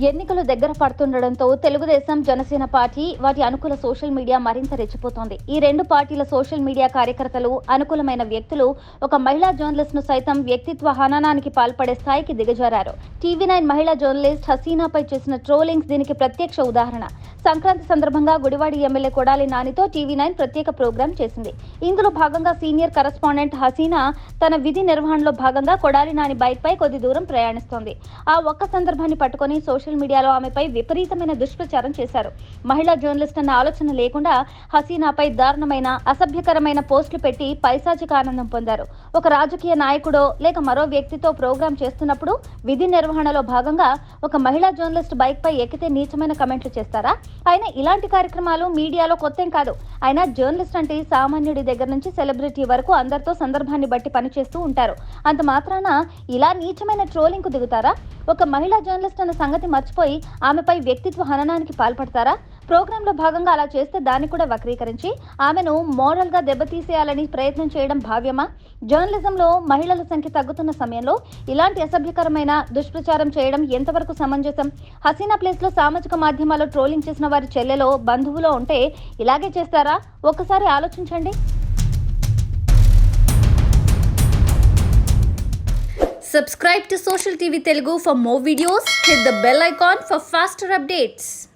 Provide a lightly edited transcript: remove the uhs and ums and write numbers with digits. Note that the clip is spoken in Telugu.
ఎన్నికలు దగ్గర పడుతుండటంతో తెలుగుదేశం, జనసేన పార్టీ వాటి అనుకూల సోషల్ మీడియా మరింత రెచ్చిపోతోంది. ఈ రెండు పార్టీల సోషల్ మీడియా కార్యకర్తలు, అనుకూలమైన వ్యక్తులు ఒక మహిళా జర్నలిస్ట్ ను సైతం వ్యక్తిత్వ హననానికి పాల్పడే స్థాయికి దిగజారారు. టీవీ9 మహిళా జర్నలిస్ట్ హసీనాపై చేసిన ట్రోలింగ్స్ దీనికి ప్రత్యక్ష ఉదాహరణ. సంక్రాంతి సందర్భంగా గుడివాడి ఎమ్మెల్యే కొడాలి నానితో టీవీ9 ప్రత్యేక ప్రోగ్రాం చేసింది. ఇందులో భాగంగా సీనియర్ కరెస్పాండెంట్ హసీనా తన విధి నిర్వహణలో భాగంగా కొడాలి నాని బైక్ పై కొద్ది దూరం ప్రయాణిస్తోంది. ఆ ఒక్క సందర్భాన్ని పట్టుకొని సోషల్ మీడియాలో ఆమెపై విపరీతమైన దుష్ప్రచారం చేశారు. మహిళా జర్నలిస్ట్ అన్న ఆలోచన లేకుండా హసీనాపై దారుణమైన, అసభ్యకరమైన పోస్టులు పెట్టి పైశాచిక ఆనందం పొందారు. ఒక రాజకీయ నాయకుడో లేక మరో వ్యక్తితో ప్రోగ్రాం చేస్తున్నప్పుడు విధి నిర్వహణలో భాగంగా ఒక మహిళా జర్నలిస్ట్ బైక్ పై ఎక్కితే నీచమైన కమెంట్లు చేస్తారా? అయినా ఇలాంటి కార్యక్రమాలు మీడియాలో కొత్తేం కాదు. అయినా జర్నలిస్ట్ అంటే సామాన్యుడి దగ్గర నుంచి సెలబ్రిటీ వరకు అందరితో సందర్భాన్ని బట్టి పనిచేస్తూ ఉంటారు. అంత మాత్రాన ఇలా నీచమైన ట్రోలింగ్ కు దిగుతారా? ఒక మహిళా జర్నలిస్ట్ అన్న సంగతి మర్చిపోయి ఆమెపై వ్యక్తిత్వ హననానికి పాల్పడతారా? ప్రోగ్రాంలో భాగంగా అలా చేస్తే దాన్ని కూడా వక్రీకరించి ఆమెను మోరల్ గా దెబ్బతీసేయాలని ప్రయత్నం చేయడం భావ్యమా? జర్నలిజంలో మహిళల సంఖ్య తగ్గుతున్న సమయంలో ఇలాంటి అసభ్యకరమైన దుష్ప్రచారం చేయడం ఎంతవరకు సమంజసం? హసీనా ప్లేస్ లో సామాజిక మాధ్యమాల్లో ట్రోలింగ్ చేసిన వారి చెల్లెలో, బంధువులో ఉంటే ఇలాగే చేస్తారా? ఒక్కసారి ఆలోచించండి. Subscribe to Social TV Telugu for more videos. Hit the bell icon for faster updates.